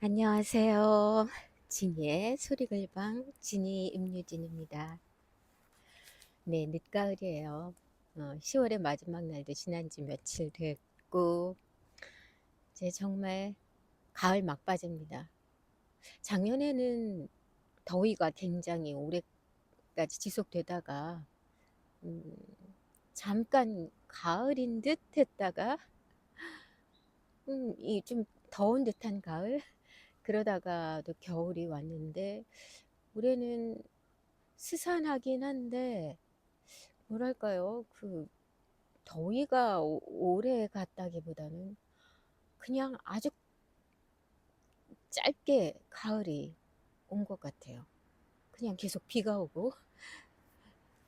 안녕하세요. 진이의 소리글방 진이 임유진입니다. 네, 늦가을이에요. 10월의 마지막 날도 지난 지 며칠 됐고 이제 정말 가을 막바지입니다. 작년에는 더위가 굉장히 오래까지 지속되다가 음, 잠깐 가을인 듯 했다가 이 좀 더운 듯한 가을 그러다가 또 겨울이 왔는데 올해는 스산하긴 한데 뭐랄까요? 그 더위가 오래 갔다기보다는 그냥 아주 짧게 가을이 온 것 같아요. 그냥 계속 비가 오고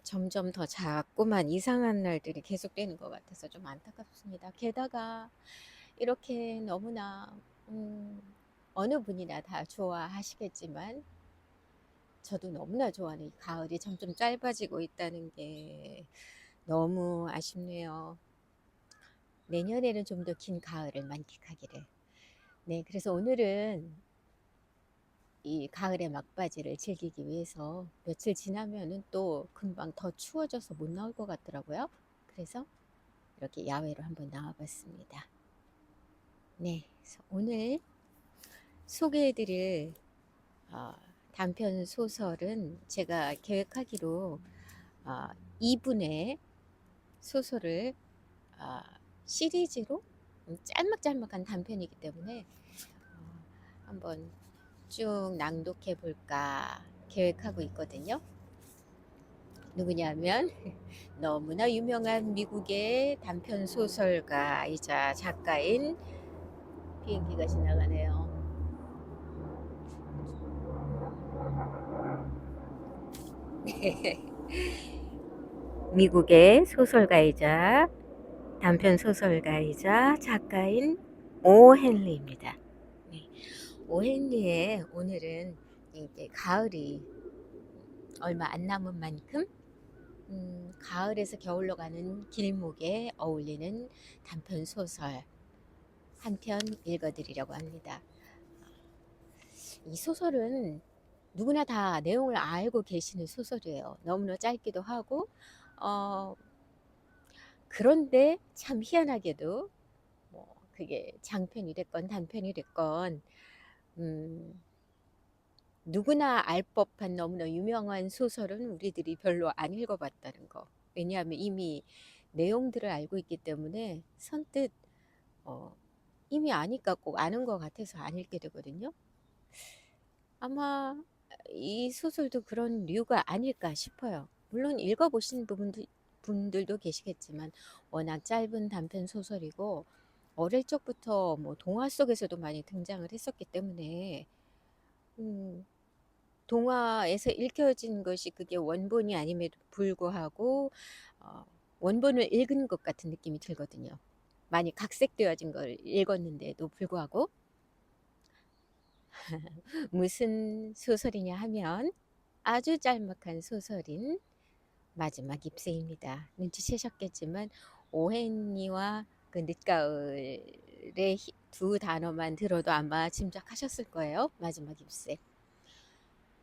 점점 더 자꾸만 이상한 날들이 계속되는 것 같아서 좀 안타깝습니다. 게다가 이렇게 너무나 음, 어느 분이나 다 좋아하시겠지만 저도 너무나 좋아하는 이 가을이 점점 짧아지고 있다는 게 너무 아쉽네요. 내년에는 좀 더 긴 가을을 만끽하기를. 네, 그래서 오늘은 이 가을의 막바지를 즐기기 위해서 며칠 지나면은 또 금방 더 추워져서 못 나올 것 같더라고요. 그래서 이렇게 야외로 한번 나와봤습니다. 네, 그래서 오늘 소개해드릴 어, 단편 소설은 제가 계획하기로 어, 2분의 소설을 어, 시리즈로 짤막짤막한 단편이기 때문에 한번 쭉 낭독해 볼까 계획하고 있거든요. 누구냐면 너무나 유명한 미국의 단편 소설가이자 작가인 비행기가 지나가네요. 미국의 소설가이자 단편 소설가이자 작가인 오 헨리입니다. 네, 오 헨리의 오늘은 이제 가을이 얼마 안 남은 만큼 가을에서 겨울로 가는 길목에 어울리는 단편 소설 한 편 읽어드리려고 합니다. 이 소설은 누구나 다 내용을 알고 계시는 소설이에요. 너무나 짧기도 하고, 어, 그런데 참 희한하게도 뭐 그게 장편이 됐건 단편이 됐건, 음, 누구나 알 법한 너무나 유명한 소설은 우리들이 별로 안 읽어봤다는 거. 왜냐하면 이미 내용들을 알고 있기 때문에 선뜻 어, 이미 아니까 꼭 아는 것 같아서 안 읽게 되거든요. 아마 이 소설도 그런 류가 아닐까 싶어요. 물론 읽어보신 분들도 계시겠지만 워낙 짧은 단편 소설이고 어릴 적부터 뭐 동화 속에서도 많이 등장을 했었기 때문에 음, 동화에서 읽혀진 것이 그게 원본이 아님에도 불구하고 어, 원본을 읽은 것 같은 느낌이 들거든요. 많이 각색되어진 걸 읽었는데도 불구하고 무슨 소설이냐 하면 아주 짤막한 소설인 마지막 잎새입니다. 눈치채셨겠지만 오헨리와 그 늦가을의 두 단어만 들어도 아마 짐작하셨을 거예요. 마지막 잎새.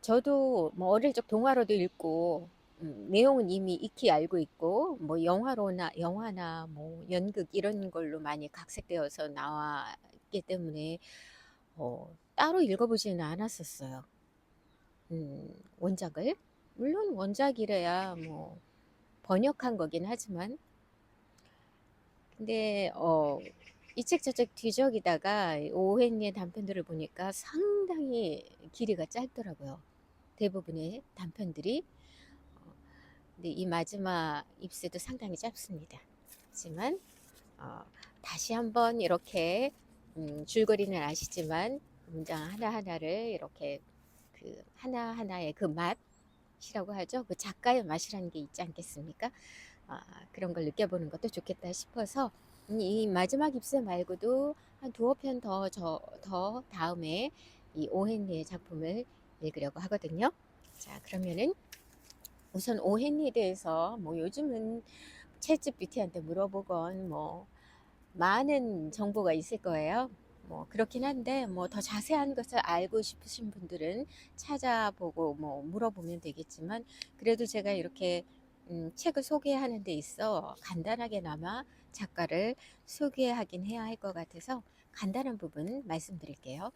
저도 뭐 어릴 적 동화로도 읽고 내용은 이미 익히 알고 있고 뭐 영화나 뭐 연극 이런 걸로 많이 각색되어서 나왔기 때문에 따로 읽어보지는 않았었어요. 원작을. 물론 원작이래야 뭐 번역한 거긴 하지만 근데 이 책 저 책 뒤적이다가 오웬리의 단편들을 보니까 상당히 길이가 짧더라고요. 대부분의 단편들이. 어, 근데 이 마지막 입세도 상당히 짧습니다. 하지만 어, 다시 한번 이렇게 줄거리는 아시지만 문장 하나하나를 이렇게 그 하나하나의 그 맛이라고 하죠. 그 작가의 맛이라는 게 있지 않겠습니까? 아, 그런 걸 느껴보는 것도 좋겠다 싶어서 이 마지막 잎새 말고도 한 두어 편 더 다음에 이 오헨리의 작품을 읽으려고 하거든요. 자, 그러면은 우선 오헨리에 대해서 뭐 요즘은 챗GPT한테 물어보건 뭐 많은 정보가 있을 거예요. 뭐 그렇긴 한데 뭐 더 자세한 것을 알고 싶으신 분들은 찾아보고 뭐 물어보면 되겠지만 그래도 제가 이렇게 책을 소개하는 데 있어 간단하게나마 작가를 소개하긴 해야 할 것 같아서 간단한 부분 말씀드릴게요.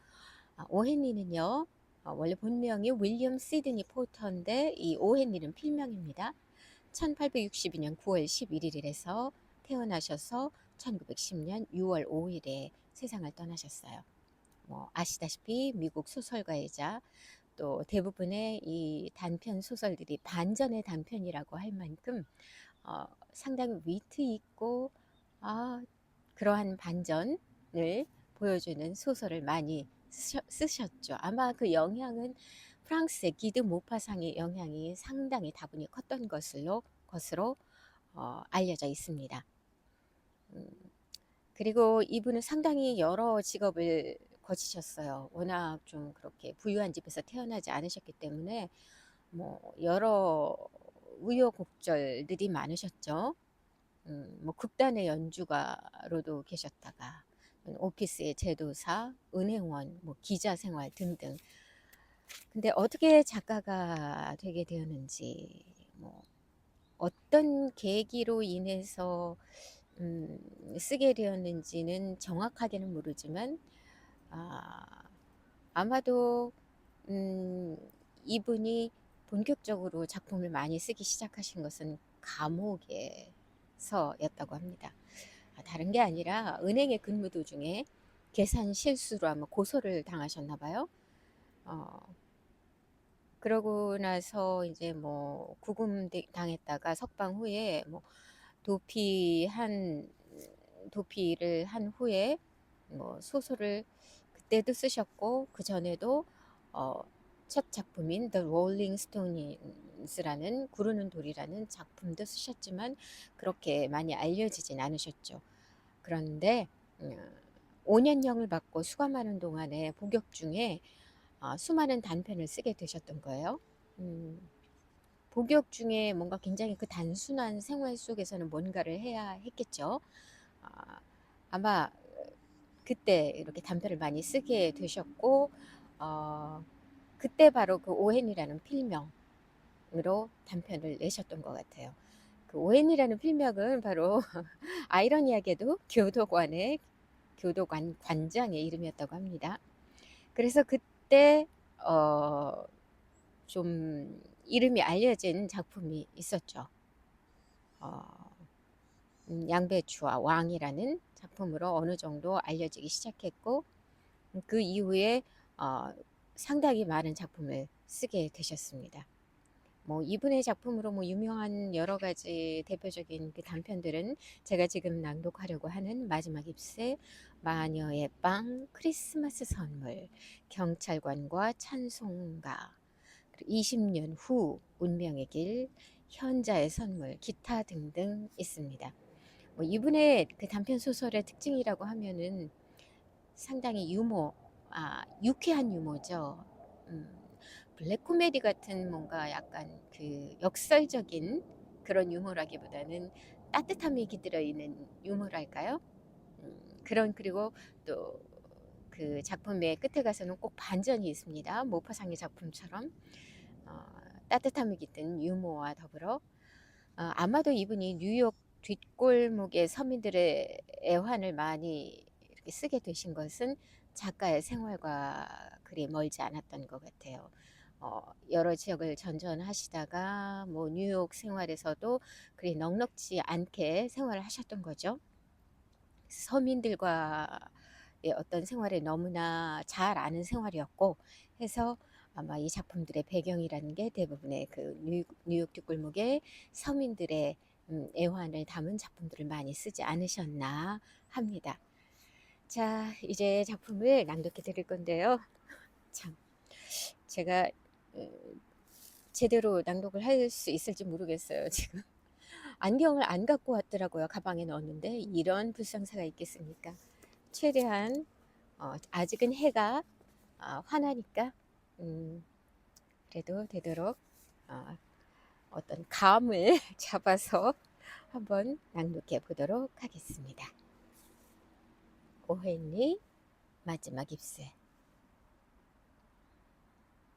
오헨리는요, 원래 본명이 윌리엄 시드니 포터인데 이 오헨리는 필명입니다. 1862년 9월 11일에서 태어나셔서 1910년 6월 5일에 세상을 떠나셨어요. 뭐 아시다시피 미국 소설가이자 또 대부분의 이 단편 소설들이 반전의 단편이라고 할 만큼 상당히 위트 있고 그러한 반전을 보여주는 소설을 많이 쓰셨죠. 아마 그 영향은 프랑스의 기드 모파상의 영향이 상당히 다분히 컸던 것으로 알려져 있습니다. 음, 그리고 이분은 상당히 여러 직업을 거치셨어요. 워낙 좀 그렇게 부유한 집에서 태어나지 않으셨기 때문에 뭐 여러 우여곡절들이 많으셨죠. 뭐 극단의 연주가로도 계셨다가 오피스의 제도사, 은행원, 뭐 기자 생활 등등. 근데 어떻게 작가가 되게 되었는지, 뭐 어떤 계기로 인해서 쓰게 되었는지는 정확하게는 모르지만 아, 아마도 음, 이분이 본격적으로 작품을 많이 쓰기 시작하신 것은 감옥에서였다고 합니다. 다른 게 아니라 은행에 근무 도중에 계산 실수로 아마 고소를 당하셨나 봐요. 어, 그러고 나서 이제 뭐 구금 당했다가 석방 후에 뭐 도피한 도피를 한 후에 뭐 소설을 그때도 쓰셨고 그 전에도 어, 첫 작품인 The Rolling Stones라는 구르는 돌이라는 작품도 쓰셨지만 그렇게 많이 알려지진 않으셨죠. 그런데 5년형을 받고 수감하는 동안에 복역 중에 수많은 단편을 쓰게 되셨던 거예요. 음, 복역 중에 뭔가 굉장히 그 단순한 생활 속에서는 뭔가를 해야 했겠죠. 아, 아마 그때 이렇게 단편을 많이 쓰게 되셨고, 어, 그때 바로 그 오헨이라는 필명으로 단편을 내셨던 것 같아요. 그 오헨이라는 필명은 바로 아이러니하게도 교도관 관장의 이름이었다고 합니다. 그래서 그때 좀 이름이 알려진 작품이 있었죠. 어, 양배추와 왕이라는 작품으로 어느 정도 알려지기 시작했고 그 이후에 어, 상당히 많은 작품을 쓰게 되셨습니다. 뭐 이분의 작품으로 뭐 유명한 여러 가지 대표적인 그 단편들은 제가 지금 낭독하려고 하는 마지막 잎새, 마녀의 빵, 크리스마스 선물, 경찰관과 찬송가, 20년 후, 운명의 길, 현자의 선물, 기타 등등 있습니다. 뭐 이분의 그 단편 소설의 특징이라고 하면은 상당히 유쾌한 유머죠. 음, 블랙 코미디 같은 뭔가 약간 그 역설적인 그런 유머라기보다는 따뜻함이 깃들어 있는 유머랄까요? 그리고 또 그 작품의 끝에 가서는 꼭 반전이 있습니다. 모파상의 작품처럼 어, 따뜻함이 깃든 유머와 더불어 아마도 이분이 뉴욕 뒷골목의 서민들의 애환을 많이 이렇게 쓰게 되신 것은 작가의 생활과 그리 멀지 않았던 것 같아요. 여러 지역을 전전하시다가 뭐 뉴욕 생활에서도 그리 넉넉지 않게 생활을 하셨던 거죠. 서민들과의 어떤 생활을 너무나 잘 아는 생활이었고 해서 아마 이 작품들의 배경이라는 게 대부분의 그 뉴욕 뒷골목의 서민들의 애환을 담은 작품들을 많이 쓰지 않으셨나 합니다. 자, 이제 작품을 낭독해 드릴 건데요. 참, 제가 제대로 낭독을 할 수 있을지 모르겠어요, 지금. 안경을 안 갖고 왔더라고요. 가방에 넣었는데 이런 불상사가 있겠습니까? 최대한 아직은 해가 환하니까 그래도 되도록 어, 어떤 감을 잡아서 한번 낭독해 보도록 하겠습니다. 오헨리 마지막 입새.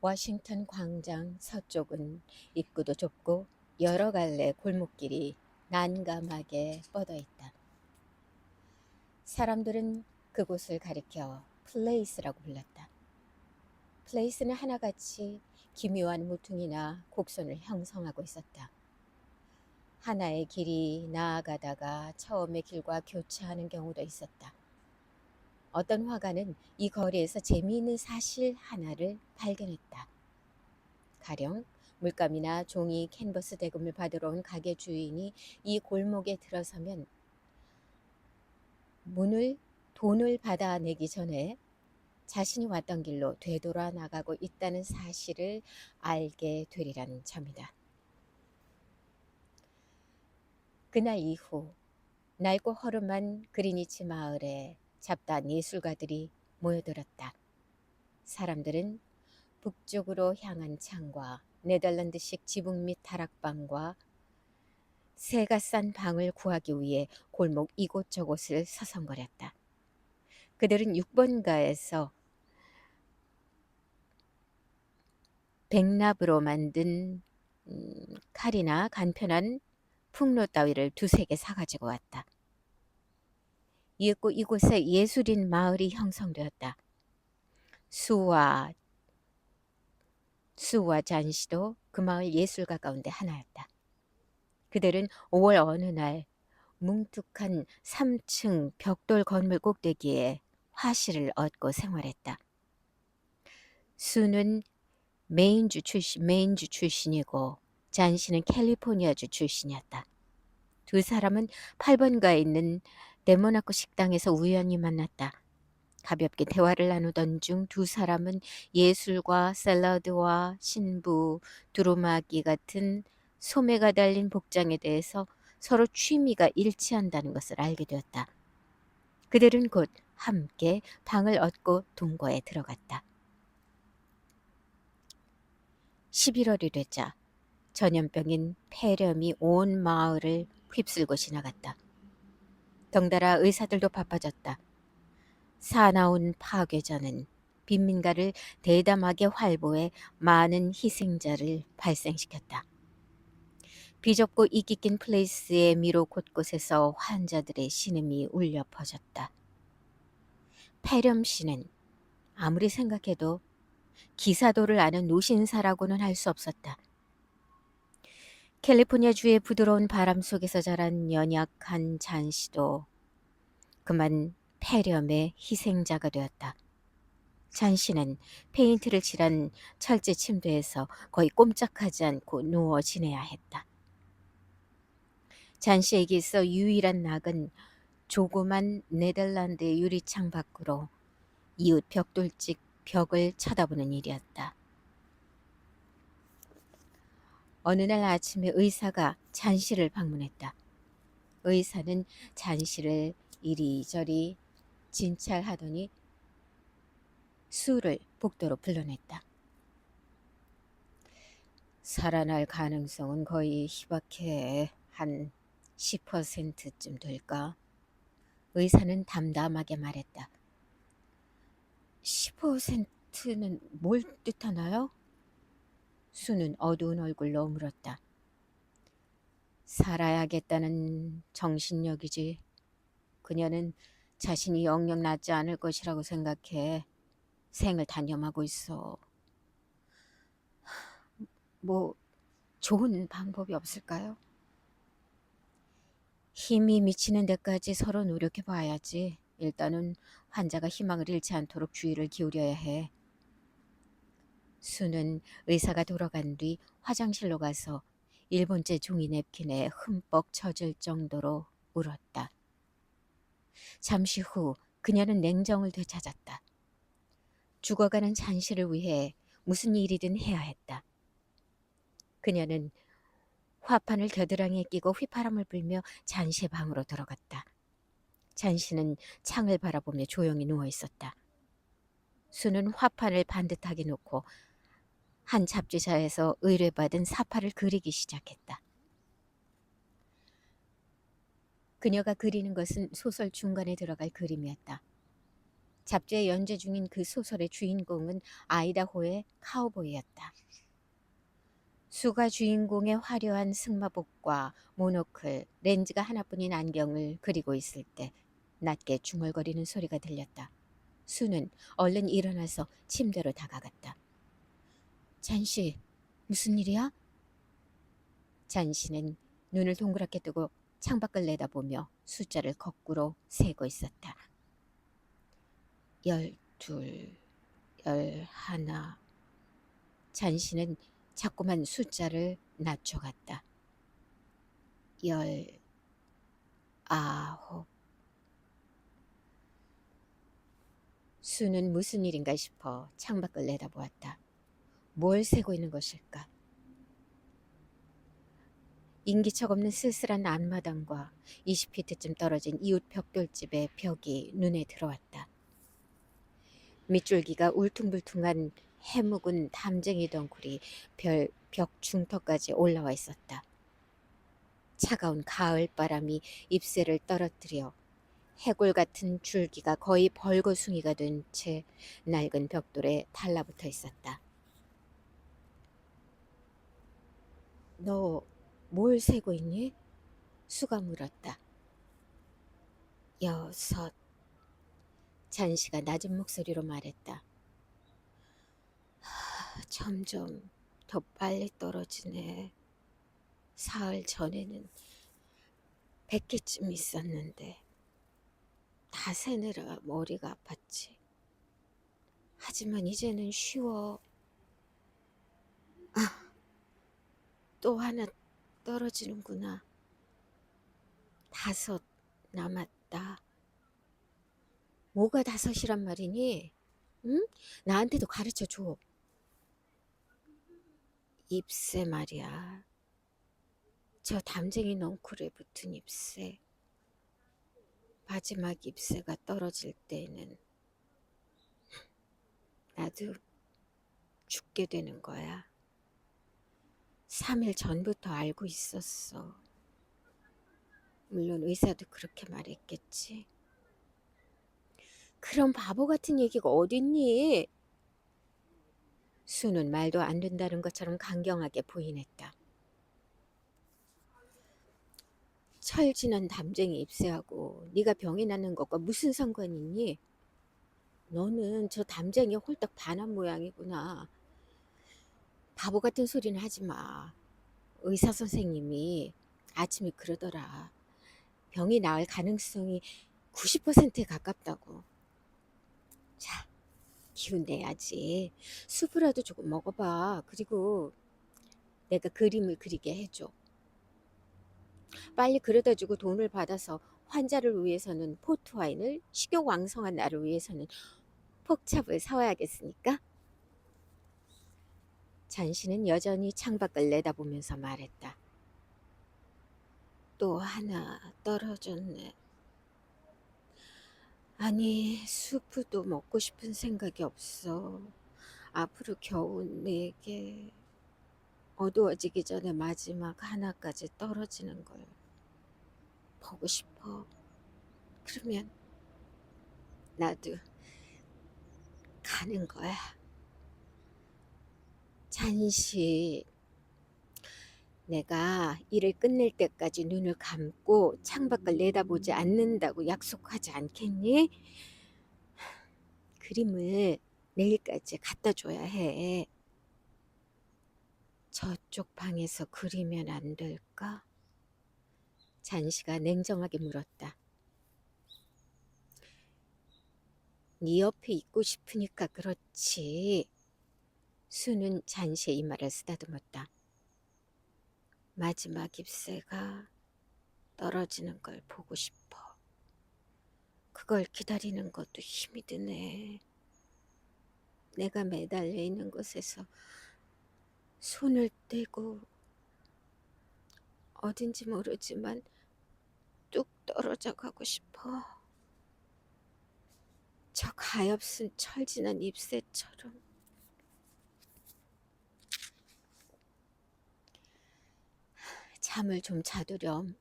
워싱턴 광장 서쪽은 입구도 좁고 여러 갈래 골목길이 난감하게 뻗어 있다. 사람들은 그곳을 가리켜 플레이스라고 불렀다. 플레이스는 하나같이 기묘한 모퉁이나 곡선을 형성하고 있었다. 하나의 길이 나아가다가 처음의 길과 교차하는 경우도 있었다. 어떤 화가는 이 거리에서 재미있는 사실 하나를 발견했다. 가령 물감이나 종이, 캔버스 대금을 받으러 온 가게 주인이 이 골목에 들어서면 돈을 받아내기 전에 자신이 왔던 길로 되돌아 나가고 있다는 사실을 알게 되리라는 점이다. 그날 이후 낡고 허름한 그리니치 마을에 잡다한 예술가들이 모여들었다. 사람들은 북쪽으로 향한 창과 네덜란드식 지붕 및 다락방과 새가 싼 방을 구하기 위해 골목 이곳저곳을 서성거렸다. 그들은 6번가에서 백납으로 만든 칼이나 간편한 풍로 따위를 두세 개 사가지고 왔다. 이윽고 이곳에 예술인 마을이 형성되었다. 수와 잔시도 그 마을 예술가 가운데 하나였다. 그들은 5월 어느 날 뭉툭한 3층 벽돌 건물 꼭대기에 화실을 얻고 생활했다. 수는 메인주 출신이고 잔시는 캘리포니아주 출신이었다. 두 사람은 8번가에 있는 데모나코 식당에서 우연히 만났다. 가볍게 대화를 나누던 중 두 사람은 예술과 샐러드와 신부, 두루마기 같은 소매가 달린 복장에 대해서 서로 취미가 일치한다는 것을 알게 되었다. 그들은 곧 함께 방을 얻고 동거에 들어갔다. 11월이 되자 전염병인 폐렴이 온 마을을 휩쓸고 지나갔다. 덩달아 의사들도 바빠졌다. 사나운 파괴자는 빈민가를 대담하게 활보해 많은 희생자를 발생시켰다. 비좁고 이끼 낀 플레이스의 미로 곳곳에서 환자들의 신음이 울려 퍼졌다. 폐렴씨는 아무리 생각해도 기사도를 아는 노신사라고는 할 수 없었다. 캘리포니아주의 부드러운 바람 속에서 자란 연약한 잔씨도 그만 폐렴의 희생자가 되었다. 잔씨는 페인트를 칠한 철제 침대에서 거의 꼼짝하지 않고 누워 지내야 했다. 잔씨에게 있어 유일한 낙은 조그만 네덜란드의 유리창 밖으로 이웃 벽돌집 벽을 쳐다보는 일이었다. 어느 날 아침에 의사가 잔씨를 방문했다. 의사는 잔씨를 이리저리 진찰하더니 수를 복도로 불러냈다. 살아날 가능성은 거의 희박해. 한 10%쯤 될까? 의사는 담담하게 말했다. 10%는 뭘 뜻하나요? 수는 어두운 얼굴로 물었다. 살아야겠다는 정신력이지. 그녀는 자신이 영영 낫지 않을 것이라고 생각해 생을 단념하고 있어. 뭐 좋은 방법이 없을까요? 힘이 미치는 데까지 서로 노력해 봐야지. 일단은 환자가 희망을 잃지 않도록 주의를 기울여야 해. 수는 의사가 돌아간 뒤 화장실로 가서 1번째 종이 냅킨에 흠뻑 젖을 정도로 울었다. 잠시 후 그녀는 냉정을 되찾았다. 죽어가는 잔씨를 위해 무슨 일이든 해야 했다. 그녀는 화판을 겨드랑이에 끼고 휘파람을 불며 잔씨의 방으로 들어갔다. 잔씨는 창을 바라보며 조용히 누워 있었다. 수는 화판을 반듯하게 놓고 한 잡지사에서 의뢰받은 사파를 그리기 시작했다. 그녀가 그리는 것은 소설 중간에 들어갈 그림이었다. 잡지에 연재 중인 그 소설의 주인공은 아이다호의 카우보이였다. 수가 주인공의 화려한 승마복과 모노클, 렌즈가 하나뿐인 안경을 그리고 있을 때 낮게 중얼거리는 소리가 들렸다. 수는 얼른 일어나서 침대로 다가갔다. 잔씨, 무슨 일이야? 잔씨는 눈을 동그랗게 뜨고 창밖을 내다보며 숫자를 거꾸로 세고 있었다. 12, 11. 잔씨는 자꾸만 숫자를 낮춰갔다. 19. 수는 무슨 일인가 싶어 창밖을 내다보았다. 뭘 세고 있는 것일까? 인기척 없는 쓸쓸한 앞마당과 20피트쯤 떨어진 이웃 벽돌집의 벽이 눈에 들어왔다. 밑줄기가 울퉁불퉁한 해묵은 담쟁이 덩굴이 벽 중턱까지 올라와 있었다. 차가운 가을바람이 잎새를 떨어뜨려 해골 같은 줄기가 거의 벌거숭이가 된 채 낡은 벽돌에 달라붙어 있었다. 너 뭘 세고 있니? 수가 물었다. 6. 잔씨가 낮은 목소리로 말했다. 점점 더 빨리 떨어지네. 사흘 전에는 100개쯤 있었는데 다 세느라 머리가 아팠지. 하지만 이제는 쉬워. 또 하나 떨어지는구나. 5 남았다. 뭐가 5이란 말이니? 응? 나한테도 가르쳐 줘. 잎새 말이야. 저 담쟁이 넝쿨에 붙은 잎새. 마지막 잎새가 떨어질 때에는 나도 죽게 되는 거야. 3일 전부터 알고 있었어. 물론 의사도 그렇게 말했겠지. 그런 바보 같은 얘기가 어딨니? 수는 말도 안 된다는 것처럼 강경하게 부인했다. 철지는 담쟁이 잎새하고 네가 병이 나는 것과 무슨 상관이 있니? 너는 저 담쟁이에 홀딱 반한 모양이구나. 바보 같은 소리는 하지 마. 의사 선생님이 아침에 그러더라. 병이 나을 가능성이 90%에 가깝다고. 자, 기운 내야지. 수프라도 조금 먹어봐. 그리고 내가 그림을 그리게 해줘. 빨리 그려다주고 돈을 받아서 환자를 위해서는 포트와인을, 식욕왕성한 나를 위해서는 폭찹을 사와야겠으니까. 잔씨는 여전히 창밖을 내다보면서 말했다. 또 하나 떨어졌네. 아니, 수프도 먹고 싶은 생각이 없어. 앞으로 겨우 4개. 어두워지기 전에 마지막 하나까지 떨어지는 걸 보고 싶어. 그러면 나도 가는 거야. 잔시 내가 일을 끝낼 때까지 눈을 감고 창밖을 내다보지 않는다고 약속하지 않겠니? 그림을 내일까지 갖다 줘야 해. 저쪽 방에서 그리면 안 될까? 잔시가 냉정하게 물었다. 네 옆에 있고 싶으니까 그렇지. 수는 잔시의 이마를 쓰다듬었다. 마지막 잎새가 떨어지는 걸 보고 싶어. 그걸 기다리는 것도 힘이 드네. 내가 매달려 있는 곳에서 손을 떼고 어딘지 모르지만 뚝 떨어져 가고 싶어. 저 가엾은 철진한 잎새처럼. 잠을 좀 자두렴.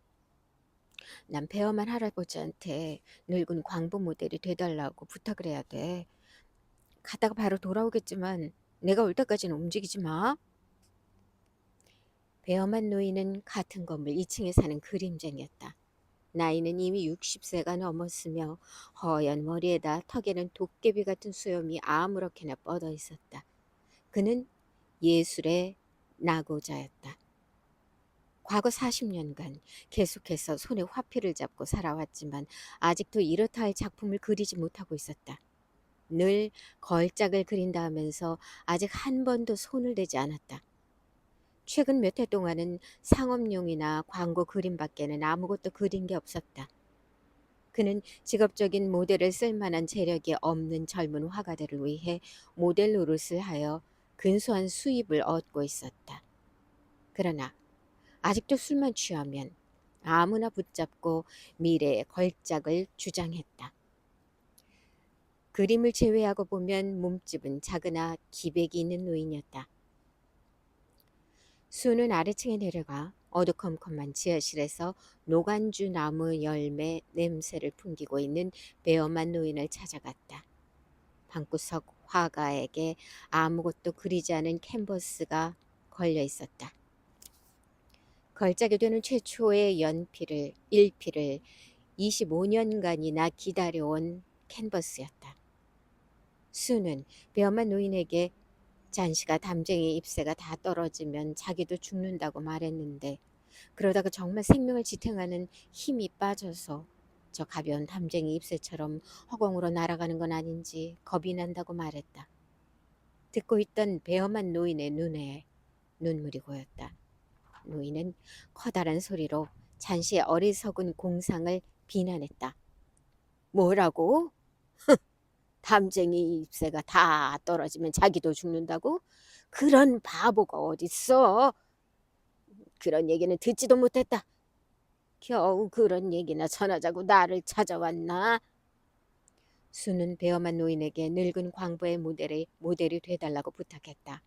난 배엄한 할아버지한테 늙은 광부 모델이 돼달라고 부탁을 해야 돼. 가다가 바로 돌아오겠지만 내가 올 때까지는 움직이지 마. 배엄한 노인은 같은 건물 2층에 사는 그림쟁이였다. 나이는 이미 60세가 넘었으며 허연 머리에다 턱에는 도깨비 같은 수염이 아무렇게나 뻗어 있었다. 그는 예술의 낙오자였다. 과거 40년간 계속해서 손에 화필을 잡고 살아왔지만 아직도 이렇다 할 작품을 그리지 못하고 있었다. 늘 걸작을 그린다 하면서 아직 한 번도 손을 대지 않았다. 최근 몇 해 동안은 상업용이나 광고 그림밖에는 아무것도 그린 게 없었다. 그는 직업적인 모델을 쓸 만한 재력이 없는 젊은 화가들을 위해 모델 노릇을 하여 근소한 수입을 얻고 있었다. 그러나 아직도 술만 취하면 아무나 붙잡고 미래의 걸작을 주장했다. 그림을 제외하고 보면 몸집은 작으나 기백이 있는 노인이었다. 수는 아래층에 내려가 어두컴컴한 지하실에서 노간주 나무 열매 냄새를 풍기고 있는 배엄한 노인을 찾아갔다. 방구석 화가에게 아무것도 그리지 않은 캔버스가 걸려 있었다. 걸작이 되는 최초의 일피를 25년간이나 기다려온 캔버스였다. 수는 배엄한 노인에게 잔시가 담쟁이 잎새가 다 떨어지면 자기도 죽는다고 말했는데 그러다가 정말 생명을 지탱하는 힘이 빠져서 저 가벼운 담쟁이 잎새처럼 허공으로 날아가는 건 아닌지 겁이 난다고 말했다. 듣고 있던 배엄한 노인의 눈에 눈물이 고였다. 노인은 커다란 소리로 잔시의 어리석은 공상을 비난했다. 뭐라고? 담쟁이 잎새가 다 떨어지면 자기도 죽는다고? 그런 바보가 어딨어? 그런 얘기는 듣지도 못했다. 겨우 그런 얘기나 전하자고 나를 찾아왔나? 수는 배엄한 노인에게 늙은 광부의 모델이 돼달라고 부탁했다.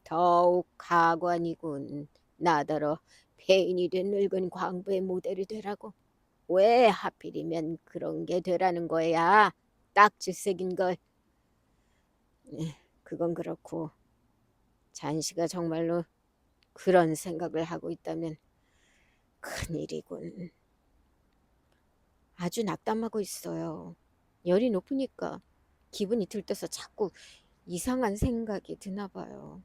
더욱 가관이군. 나더러 폐인이 된 늙은 광부의 모델이 되라고. 왜 하필이면 그런 게 되라는 거야? 딱지색인 걸. 그건 그렇고 잔시가 정말로 그런 생각을 하고 있다면 큰일이군. 아주 낙담하고 있어요. 열이 높으니까 기분이 들떠서 자꾸 이상한 생각이 드나 봐요.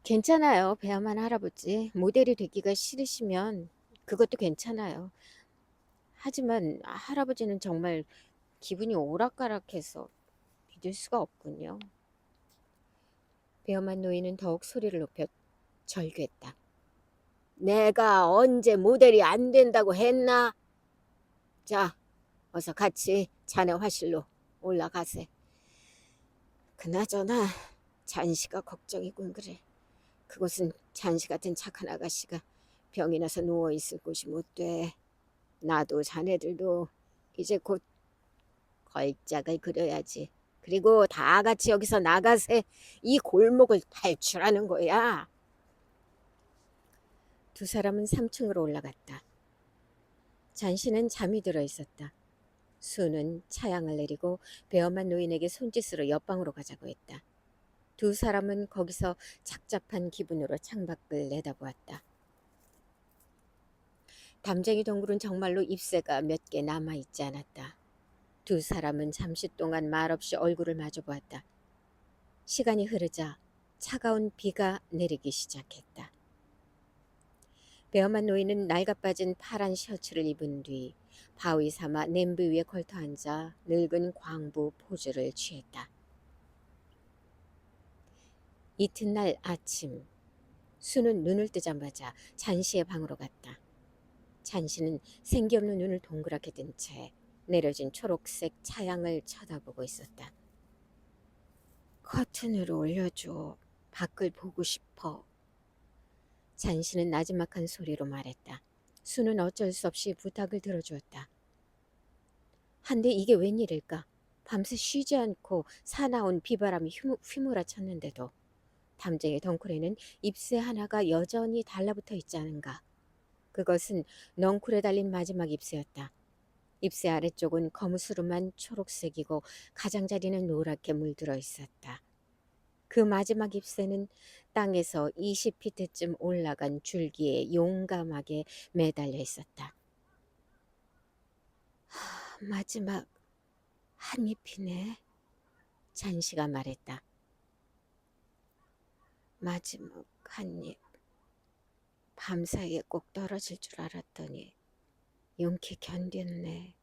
괜찮아요. 배아만 할아버지. 모델이 되기가 싫으시면 그것도 괜찮아요. 하지만 할아버지는 정말 기분이 오락가락해서 믿을 수가 없군요. 배엄한 노인은 더욱 소리를 높여 절규했다. 내가 언제 모델이 안 된다고 했나? 자, 어서 같이 자네 화실로 올라가세. 그나저나 잔시가 걱정이군 그래. 그곳은 잔시 같은 착한 아가씨가 병이 나서 누워있을 곳이 못 돼. 나도 자네들도 이제 곧 걸작을 그려야지. 그리고 다 같이 여기서 나가세. 이 골목을 탈출하는 거야. 두 사람은 3층으로 올라갔다. 잔시는 잠이 들어 있었다. 수는 차양을 내리고 배엄한 노인에게 손짓으로 옆방으로 가자고 했다. 두 사람은 거기서 착잡한 기분으로 창밖을 내다보았다. 담쟁이 동굴은 정말로 잎새가 몇 개 남아있지 않았다. 두 사람은 잠시 동안 말없이 얼굴을 마주보았다. 시간이 흐르자 차가운 비가 내리기 시작했다. 배엄한 노인은 낡아빠진 파란 셔츠를 입은 뒤 바위 삼아 냄비 위에 걸터 앉아 늙은 광부 포즈를 취했다. 이튿날 아침 수는 눈을 뜨자마자 잔시의 방으로 갔다. 잔시는 생기 없는 눈을 동그랗게 뜬 채 내려진 초록색 차양을 쳐다보고 있었다. 커튼을 올려줘. 밖을 보고 싶어. 잔시는 나지막한 소리로 말했다. 수는 어쩔 수 없이 부탁을 들어주었다. 한데 이게 웬일일까? 밤새 쉬지 않고 사나운 비바람이 휘몰아쳤는데도 담쟁이 덩굴에는 잎새 하나가 여전히 달라붙어 있지 않은가. 그것은 넝쿨에 달린 마지막 잎새였다. 잎새 아래쪽은 거무스름한 초록색이고 가장자리는 노랗게 물들어 있었다. 그 마지막 잎새는 땅에서 20피트쯤 올라간 줄기에 용감하게 매달려 있었다. 마지막 한 잎이네. 잔시가 말했다. 마지막 한 잎. 밤사이에 꼭 떨어질 줄 알았더니 용케 견뎠네.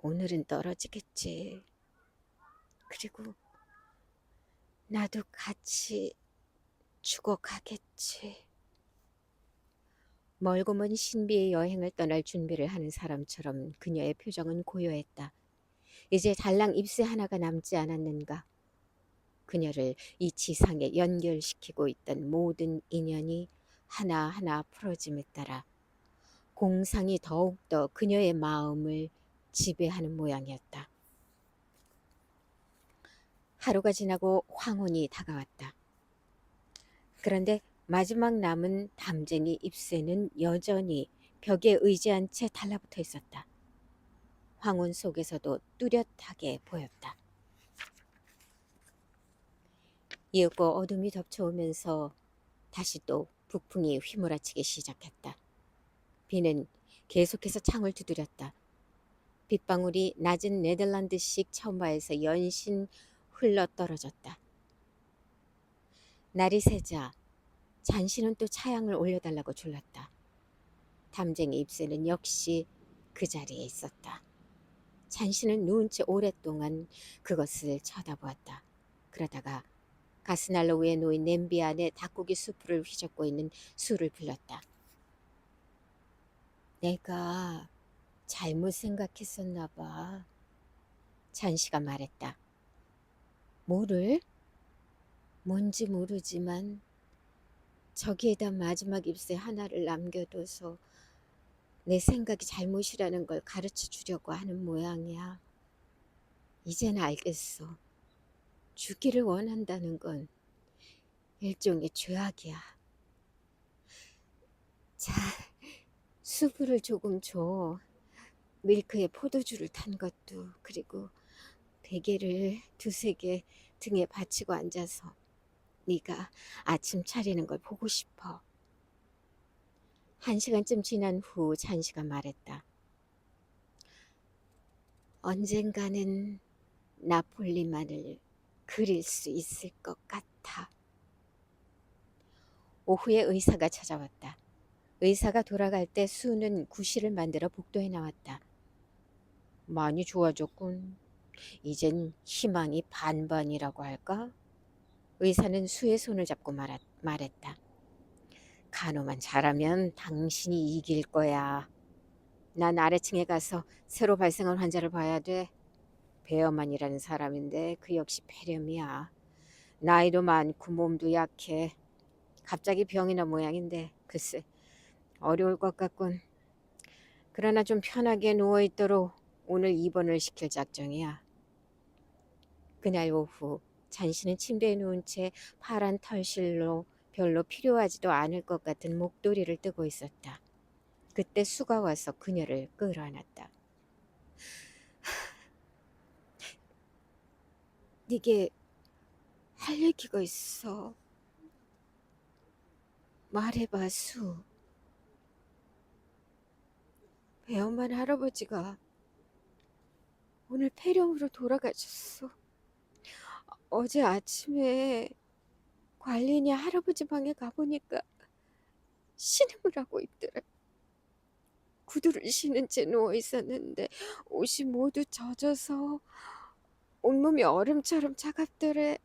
오늘은 떨어지겠지. 그리고 나도 같이 죽어가겠지. 멀고 먼 신비의 여행을 떠날 준비를 하는 사람처럼 그녀의 표정은 고요했다. 이제 달랑 잎새 하나가 남지 않았는가. 그녀를 이 지상에 연결시키고 있던 모든 인연이 하나하나 풀어짐에 따라 공상이 더욱더 그녀의 마음을 지배하는 모양이었다. 하루가 지나고 황혼이 다가왔다. 그런데 마지막 남은 담쟁이 잎새는 여전히 벽에 의지한 채 달라붙어 있었다. 황혼 속에서도 뚜렷하게 보였다. 이윽고 어둠이 덮쳐오면서 다시 또 북풍이 휘몰아치기 시작했다. 비는 계속해서 창을 두드렸다. 빗방울이 낮은 네덜란드식 처마에서 연신 흘러떨어졌다. 날이 새자 잔시는 또 차양을 올려달라고 졸랐다. 담쟁이 잎새는 역시 그 자리에 있었다. 잔시는 누운 채 오랫동안 그것을 쳐다보았다. 그러다가 가스난로 위에 놓인 냄비 안에 닭고기 수프를 휘젓고 있는 수를 불렀다. 내가 잘못 생각했었나 봐. 잔시가 말했다. 뭐를? 뭔지 모르지만 저기에다 마지막 잎새 하나를 남겨둬서 내 생각이 잘못이라는 걸 가르쳐 주려고 하는 모양이야. 이젠 알겠어. 죽기를 원한다는 건 일종의 죄악이야. 자, 수프를 조금 줘. 밀크에 포도주를 탄 것도, 그리고 베개를 두세 개 등에 받치고 앉아서 네가 아침 차리는 걸 보고 싶어. 1시간쯤 지난 후 잔시가 말했다. 언젠가는 나폴리만을 그릴 수 있을 것 같아. 오후에 의사가 찾아왔다. 의사가 돌아갈 때 수는 구실을 만들어 복도에 나왔다. 많이 좋아졌군. 이젠 희망이 반반이라고 할까? 의사는 수의 손을 잡고 말했다. 간호만 잘하면 당신이 이길 거야. 난 아래층에 가서 새로 발생한 환자를 봐야 돼. 베어만이라는 사람인데 그 역시 폐렴이야. 나이도 많고 몸도 약해. 갑자기 병이 난 모양인데 글쎄 어려울 것 같군. 그러나 좀 편하게 누워있도록 오늘 입원을 시킬 작정이야. 그날 오후 잔시는 침대에 누운 채 파란 털실로 별로 필요하지도 않을 것 같은 목도리를 뜨고 있었다. 그때 수가 와서 그녀를 끌어안았다. 네게 할 얘기가 있어. 말해봐, 수. 배엄만 할아버지가 오늘 폐렴으로 돌아가셨어. 어제 아침에 관리인이 할아버지 방에 가보니까 신음을 하고 있더라. 구두를 신은 채 누워 있었는데 옷이 모두 젖어서 온몸이 얼음처럼 차갑더래.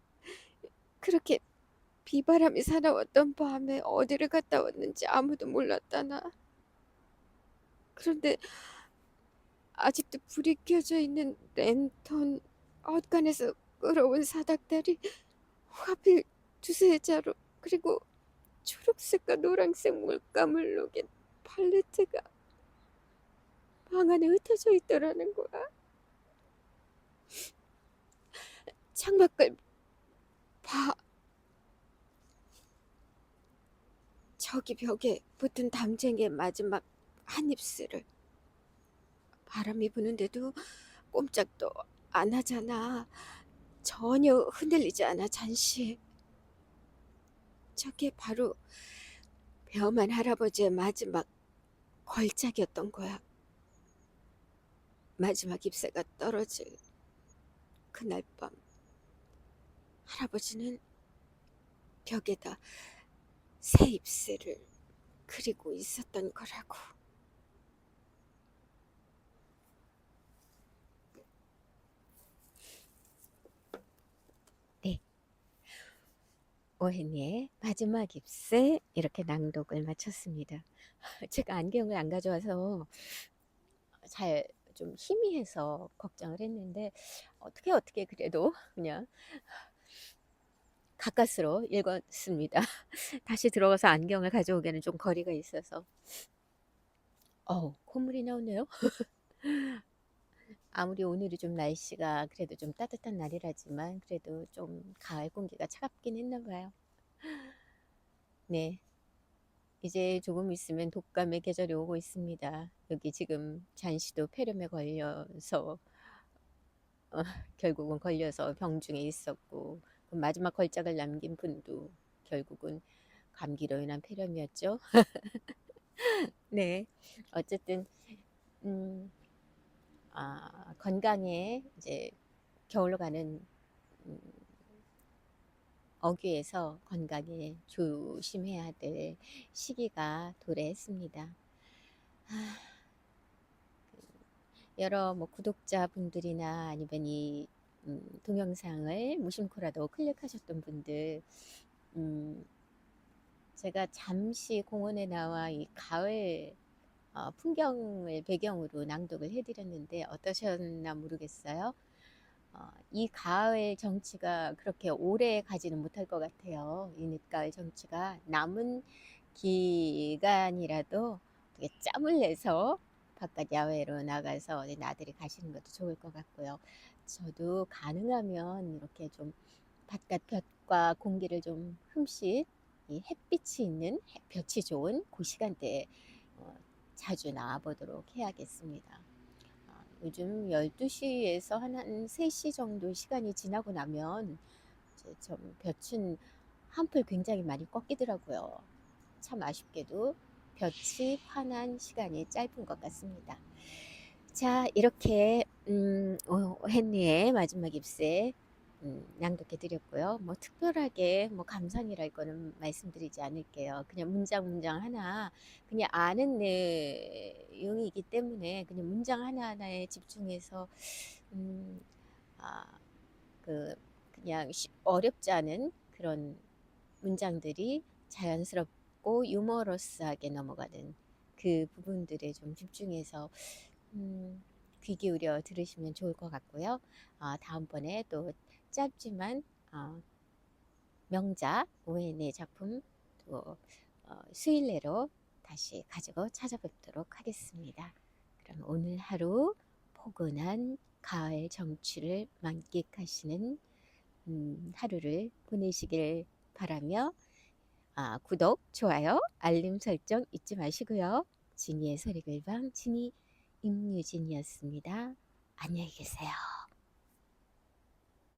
그렇게 비바람이 사나웠던 밤에 어디를 갔다 왔는지 아무도 몰랐다나. 그런데 아직도 불이 켜져 있는 랜턴, 헛간에서 끌어온 사닥다리, 화필 두세 자루, 그리고 초록색과 노란색 물감을 녹인 팔레트가 방 안에 흩어져 있더라는 거야. 창밖을 봐. 저기 벽에 붙은 담쟁이의 마지막 한 입술을. 바람이 부는데도 꼼짝도 안 하잖아. 전혀 흔들리지 않아, 잔시. 저게 바로 벼만 할아버지의 마지막 걸작이었던 거야. 마지막 잎새가 떨어질 그날 밤, 할아버지는 벽에다 새 잎새를 그리고 있었던 거라고. 네, 오해니의 마지막 잎새 이렇게 낭독을 마쳤습니다. 제가 안경을 안 가져와서 잘 좀 희미해서 걱정을 했는데 어떻게 그래도 그냥 가까스로 읽었습니다. 다시 들어가서 안경을 가져오기에는 좀 거리가 있어서. 콧물이 나오네요. 아무리 오늘이 좀 날씨가 그래도 좀 따뜻한 날이라지만 그래도 좀 가을 공기가 차갑긴 했나 봐요. 네, 이제 조금 있으면 독감의 계절이 오고 있습니다. 여기 지금 잔씨도 폐렴에 걸려서 어, 결국은 걸려서 병중에 있었고 그 마지막 걸작을 남긴 분도 결국은 감기로 인한 폐렴이었죠. 네, 어쨌든 음, 건강에 이제 겨울로 가는 음, 어귀에서 건강에 조심해야 될 시기가 도래했습니다. 아, 여러 뭐 구독자분들이나 아니면 이 동영상을 무심코라도 클릭하셨던 분들, 음, 제가 잠시 공원에 나와 이 가을 풍경을 배경으로 낭독을 해드렸는데 어떠셨나 모르겠어요. 이 가을 정치가 그렇게 오래 가지는 못할 것 같아요. 이 늦가을 정치가 남은 기간이라도 되게 짬을 내서 바깥 야외로 나가서 나들이 가시는 것도 좋을 것 같고요. 저도 가능하면 이렇게 좀 바깥 볕과 공기를 좀 흠씬 이 햇빛이 있는 볕이 좋은 그 시간대에 어, 자주 나와 보도록 해야겠습니다. 요즘 12시에서 한 3시 정도 시간이 지나고 나면 이제 좀 볕은 한풀 굉장히 많이 꺾이더라고요. 참 아쉽게도 볕이 환한 시간이 짧은 것 같습니다. 자, 이렇게 헨리의 마지막 잎새 낭독해 드렸고요. 뭐 특별하게 뭐 감상이랄 거는 말씀드리지 않을게요. 그냥 문장 하나 그냥 아는 내용이기 때문에 그냥 문장 하나하나에 집중해서 음, 아, 그냥 어렵지 않은 그런 문장들이 자연스럽고 유머러스하게 넘어가는 그 부분들에 좀 집중해서 음, 귀 기울여 들으시면 좋을 것 같고요. 다음번에 또 짧지만 명작 오웬의 작품 또 수일 내로 다시 가지고 찾아뵙도록 하겠습니다. 그럼 오늘 하루 포근한 가을 정취를 만끽하시는 하루를 보내시길 바라며 구독, 좋아요, 알림 설정 잊지 마시고요. 지니의 소리글방 지니 임유진이었습니다. 안녕히 계세요.